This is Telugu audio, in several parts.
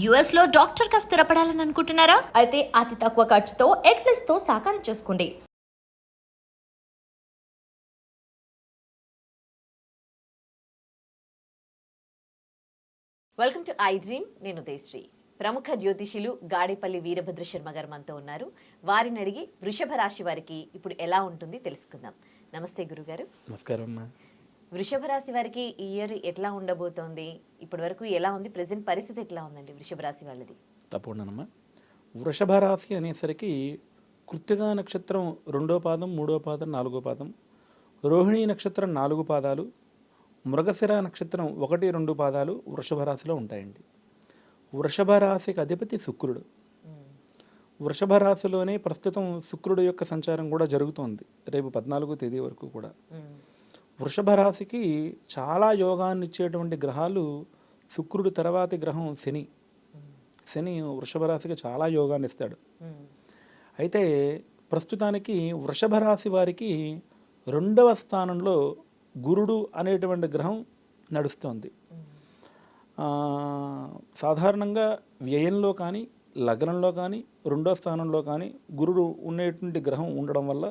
యుఎస్ లో డాక్టర్ గా స్థిరపడాలని అనుకుంటున్నారా? అయితే అతి తక్కువ ఖర్చుతో ఎగ్ ప్లస్ తో సాకారం చేసుకోండి. Welcome to I dream. నేను దేశ్రీ. ప్రముఖ జ్యోతిషులు గాడిపల్లి వీరభద్ర శర్మ గారు మనతో ఉన్నారు. వారిని అడిగి వృషభ రాశి వారికి ఇప్పుడు ఎలా ఉంటుంది తెలుసుకుందాం. నమస్తే గురుగారు. నమస్కారం. వృషభ రాశి వారికి ఈ ఇయర్ ఎట్లా ఉండబోతోంది? ఇప్పటి వరకు ఎలా ఉంది? ప్రెసెంట్ పరిస్థితి ఎట్లా ఉందండి వృషభ రాశి వాళ్ళది? తప్పకుండానమ్మా. వృషభ రాశి అనేసరికి కృత్తికా నక్షత్రం 2వ పాదం, 3వ పాదం, 4వ పాదం, రోహిణీ నక్షత్రం 4 పాదాలు, మృగశిర నక్షత్రం 1, 2 పాదాలు వృషభ రాశిలో ఉంటాయండి. వృషభ రాశికి అధిపతి శుక్రుడు. వృషభ రాశిలోనే ప్రస్తుతం శుక్రుడు యొక్క సంచారం కూడా జరుగుతోంది, రేపు 14వ తేదీ వరకు కూడా. వృషభ రాశికి చాలా యోగాన్ని ఇచ్చేటువంటి గ్రహాలు శుక్రుడు తర్వాతి గ్రహం శని. శని వృషభ రాశికి చాలా యోగాన్ని ఇస్తాడు. అయితే ప్రస్తుతానికి వృషభ రాశి వారికి 2వ స్థానంలో గురుడు అనేటువంటి గ్రహం నడుస్తోంది. సాధారణంగా వ్యయంలో కానీ, లగ్నంలో కానీ, 2వ స్థానంలో కానీ గురుడు ఉండేటువంటి గ్రహం ఉండడం వల్ల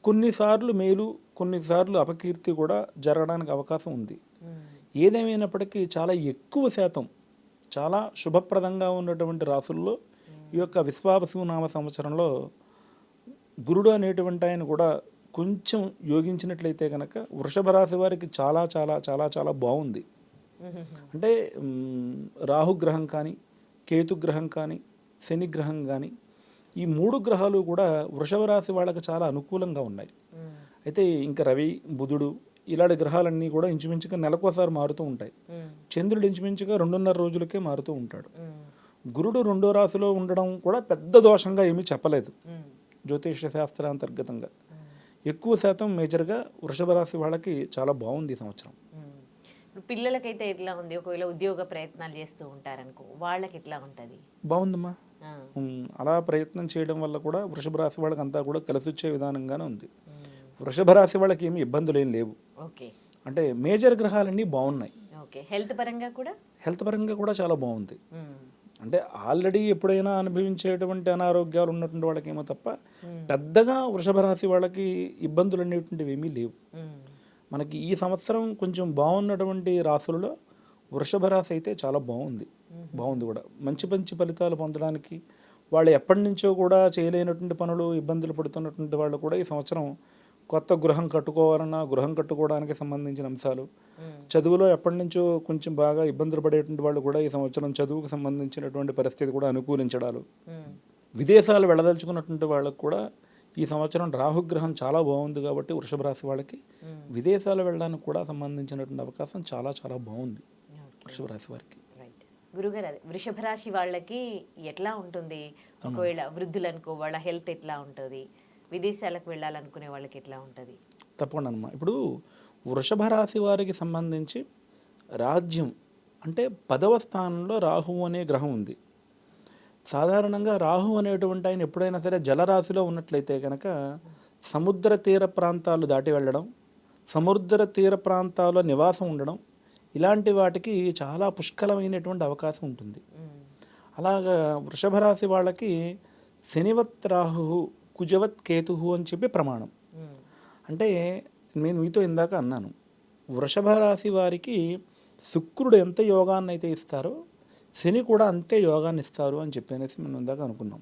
కొన్నిసార్లు మేలు, కొన్నిసార్లు అపకీర్తి కూడా జరగడానికి అవకాశం ఉంది. ఏదేమైనప్పటికీ చాలా ఎక్కువ శాతం చాలా శుభప్రదంగా ఉన్నటువంటి రాసుల్లో ఈ యొక్క విశ్వావసునామ సంవత్సరంలో గురుడు అనేటువంటి ఆయన కూడా కొంచెం యోగించినట్లయితే కనుక వృషభ రాశి వారికి చాలా చాలా చాలా చాలా బాగుంది. అంటే రాహుగ్రహం కానీ, కేతుగ్రహం కానీ, శనిగ్రహం కానీ, ఈ 3 గ్రహాలు కూడా వృషభ రాశి వాళ్ళకి చాలా అనుకూలంగా ఉన్నాయి. అయితే ఇంకా రవి, బుధుడు ఇలాంటి గ్రహాలన్నీ కూడా ఇంచుమించుగా నెలకోసారి మారుతూ ఉంటాయి. చంద్రుడు ఇంచుమించుగా 2.5 రోజులకే మారుతూ ఉంటాడు. గురుడు 2వ రాశిలో ఉండడం కూడా పెద్ద దోషంగా ఏమీ చెప్పలేదు జ్యోతిష శాస్త్రాంతర్గతంగా. ఎక్కువ శాతం మేజర్గా వృషభ రాశి వాళ్ళకి చాలా బాగుంది ఈ సంవత్సరం. పిల్లలకైతే ఎట్లా ఉంది? ఒకవేళ ఉద్యోగ ప్రయత్నాలు చేస్తూ ఉంటారనుకో, వాళ్ళకి ఎట్లా ఉంటుంది? బాగుందమ్మా. అలా ప్రయత్నం చేయడం వల్ల కూడా వృషభ రాశి వాళ్ళకి అంతా కూడా కలిసి వచ్చే విధానంగానే ఉంది. వృషభ రాశి వాళ్ళకి ఏమి ఇబ్బందులు ఏం లేవు. అంటే మేజర్ గ్రహాలన్నీ బాగున్నాయి. హెల్త్ పరంగా కూడా చాలా బాగుంది. అంటే ఆల్రెడీ ఎప్పుడైనా అనుభవించేటువంటి అనారోగ్యాలు ఉన్నటువంటి వాళ్ళకి ఏమో తప్ప పెద్దగా వృషభ రాశి వాళ్ళకి ఇబ్బందులు అనేటువంటివి ఏమీ లేవు. మనకి ఈ సంవత్సరం కొంచెం బాగున్నటువంటి రాశులలో వృషభ రాశి అయితే చాలా బాగుంది కూడా. మంచి మంచి ఫలితాలు పొందడానికి, వాళ్ళు ఎప్పటి నుంచో కూడా చేయలేనటువంటి పనులు, ఇబ్బందులు పడుతున్నటువంటి వాళ్ళు కూడా ఈ సంవత్సరం కొత్త గృహం కట్టుకోవాలన్నా గృహం కట్టుకోవడానికి సంబంధించిన అంశాలు, చదువులో ఎప్పటి నుంచో కొంచెం బాగా ఇబ్బందులు పడేటువంటి వాళ్ళు కూడా ఈ సంవత్సరం చదువుకు సంబంధించినటువంటి పరిస్థితి కూడా అనుకూలించడాలు, విదేశాలు వెళ్ళదలుచుకున్నటువంటి వాళ్ళకు కూడా ఈ సంవత్సరం రాహుగ్రహం చాలా బాగుంది కాబట్టి వృషభ రాశి వాళ్ళకి విదేశాలు వెళ్ళడానికి కూడా సంబంధించినటువంటి అవకాశం చాలా చాలా బాగుంది వృషభ రాశి వారికి. గురుగారు, వృషభ రాశి వాళ్ళకి ఎట్లా ఉంటుంది? ఒకవేళ వృద్ధులనుకో వాళ్ళ హెల్త్ ఎట్లా ఉంటుంది? విదేశాలకు వెళ్ళాలనుకునే వాళ్ళకి ఎట్లా ఉంటుంది? తప్పకుండా అమ్మా. ఇప్పుడు వృషభ రాశి వారికి సంబంధించి రాజ్యం అంటే 10వ స్థానంలో రాహువు అనే గ్రహం ఉంది. సాధారణంగా రాహు అనేటువంటి ఆయన ఎప్పుడైనా సరే జలరాశిలో ఉన్నట్లయితే కనుక సముద్ర తీర ప్రాంతాలు దాటి వెళ్ళడం, సముద్ర తీర ప్రాంతాల్లో నివాసం ఉండడం, ఇలాంటి వాటికి చాలా పుష్కలమైనటువంటి అవకాశం ఉంటుంది. అలాగా వృషభ రాశి వాళ్ళకి శనివత్ రాహు, కుజవత్ కేతు అని చెప్పి ప్రమాణం. అంటే నేను మీతో ఇందాక అన్నాను, వృషభ రాశి వారికి శుక్రుడు ఎంత యోగాన్ని అయితే ఇస్తారో శని కూడా అంతే యోగాన్ని ఇస్తారు అని చెప్పనేసి మనం ఇందాక అనుకున్నాం.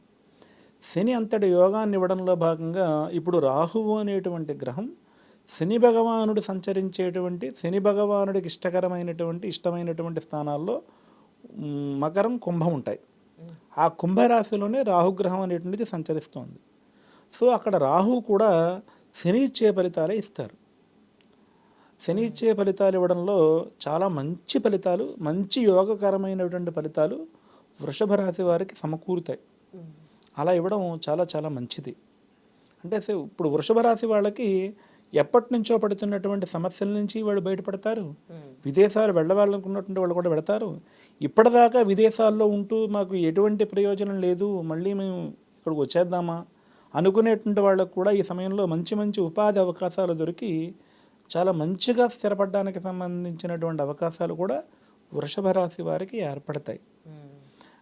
శని అంతటి యోగాన్ని ఇవ్వడంలో భాగంగా ఇప్పుడు రాహువు అనేటువంటి గ్రహం శని భగవానుడు సంచరించేటువంటి, శని భగవానుడికి ఇష్టమైనటువంటి స్థానాల్లో మకరం, కుంభం ఉంటాయి. ఆ కుంభరాశిలోనే రాహుగ్రహం అనేటువంటిది సంచరిస్తోంది. సో అక్కడ రాహువు కూడా శని ఇచ్చే ఫలితాలే ఇస్తారు. శని ఇచ్చే ఫలితాలు ఇవ్వడంలో చాలా మంచి ఫలితాలు, మంచి యోగకరమైనటువంటి ఫలితాలు వృషభ రాశి వారికి సమకూరుతాయి. అలా ఇవ్వడం చాలా చాలా మంచిది. అంటే ఇప్పుడు వృషభ రాశి వాళ్ళకి ఎప్పటి నుంచో పడుతున్నటువంటి సమస్యల నుంచి వాళ్ళు బయటపడతారు. విదేశాలు వెళ్ళాలనుకున్నటువంటి వాళ్ళు కూడా వెళతారు. ఇప్పటిదాకా విదేశాల్లో ఉంటూ మాకు ఎటువంటి ప్రయోజనం లేదు, మళ్ళీ మేము ఇక్కడికి వచ్చేద్దామా అనుకునేటువంటి వాళ్ళకు కూడా ఈ సమయంలో మంచి మంచి ఉపాధి అవకాశాలు దొరికి చాలా మంచిగా స్థిరపడడానికి సంబంధించినటువంటి అవకాశాలు కూడా వృషభ రాశి వారికి ఏర్పడతాయి.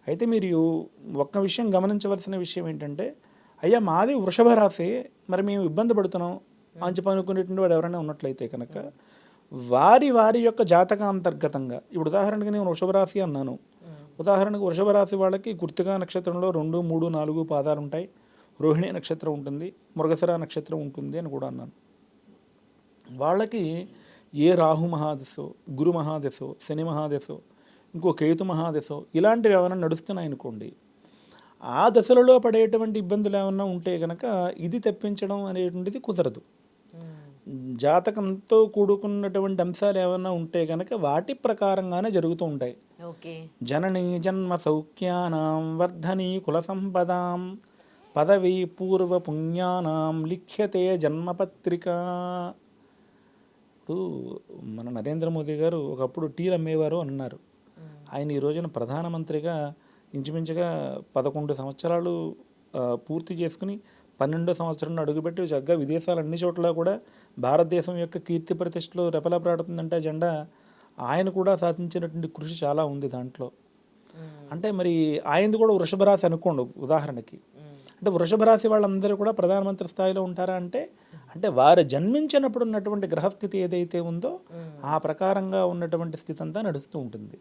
అయితే మీరు ఒక్క విషయం గమనించవలసిన విషయం ఏంటంటే, అయ్యా మాది వృషభ రాశి, మరి మేము ఇబ్బంది పడుతున్నాం అని చెప్పి అనుకునేటువంటి వాడు ఎవరైనా ఉన్నట్లయితే కనుక వారి వారి యొక్క జాతకాంతర్గతంగా, ఇప్పుడు ఉదాహరణకి నేను వృషభ రాశి అన్నాను, ఉదాహరణకు వృషభ రాశి వాళ్ళకి కృత్తికా నక్షత్రంలో 2, 3, 4 పాదాలు ఉంటాయి, రోహిణి నక్షత్రం ఉంటుంది, మృగశిర నక్షత్రం ఉంటుంది అని కూడా అన్నాను. వాళ్ళకి ఏ రాహు మహాదశో, గురు మహాదశో, శని మహాదశో, ఇంకో కేతు మహాదశో ఇలాంటివి ఏమైనా నడుస్తున్నాయి అనుకోండి, ఆ దశలలో పడేటువంటి ఇబ్బందులు ఏమైనా ఉంటే కనుక ఇది తెప్పించడం అనేటువంటిది కుదరదు. జాతకంతో కూడుకున్నటువంటి అంశాలు ఏమైనా ఉంటే కనుక వాటి ప్రకారంగానే జరుగుతూ ఉంటాయి. జననీ జన్మ సౌఖ్యానాం వర్ధనీ కుల సంపదాం పదవీ పూర్వ పుణ్యానాం లిఖ్యతే జన్మపత్రిక. ఇప్పుడు మన నరేంద్ర మోదీ గారు ఒకప్పుడు టీలు అమ్మేవారు అన్నారు. ఆయన ఈ రోజున ప్రధానమంత్రిగా ఇంచుమించుగా 11 సంవత్సరాలు పూర్తి చేసుకుని 12వ సంవత్సరంలో అడుగుపెట్టి చక్కగా విదేశాలు అన్ని చోట్ల కూడా భారతదేశం యొక్క కీర్తి ప్రతిష్టలు రెపరెపలాడుతుందంటే జెండా ఆయన కూడా సాధించినటువంటి కృషి చాలా ఉంది దాంట్లో. అంటే మరి ఆయనది కూడా వృషభ రాశి అనుకోండి ఉదాహరణకి. అంటే వృషభ రాశి వాళ్ళందరూ కూడా ప్రధానమంత్రి స్థాయిలో ఉంటారా అంటే, అంటే వారు జన్మించినప్పుడు ఉన్నటువంటి గ్రహస్థితి ఏదైతే ఉందో ఆ ప్రకారంగా ఉన్నటువంటి స్థితి అంతా నడుస్తూ ఉంటుంది.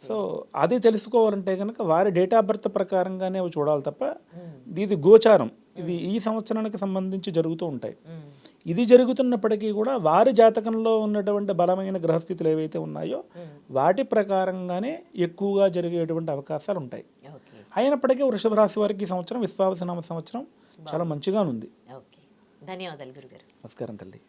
సో అది తెలుసుకోవాలంటే కనుక వారి డేట్ ఆఫ్ బర్త్ ప్రకారంగానే అవి చూడాలి తప్ప, ఇది గోచారం, ఇది ఈ సంవత్సరానికి సంబంధించి జరుగుతూ ఉంటాయి. ఇది జరుగుతున్నప్పటికీ కూడా వారి జాతకంలో ఉన్నటువంటి బలమైన గ్రహస్థితులు ఏవైతే ఉన్నాయో వాటి ప్రకారంగానే ఎక్కువగా జరిగేటువంటి అవకాశాలు ఉంటాయి. అయినప్పటికీ వృషభ రాశి వారికి ఈ సంవత్సరం విశ్వావసనామ సంవత్సరం చాలా మంచిగా ఉంది. ధన్యవాదాలు గురుగారు. నమస్కారం తల్లి.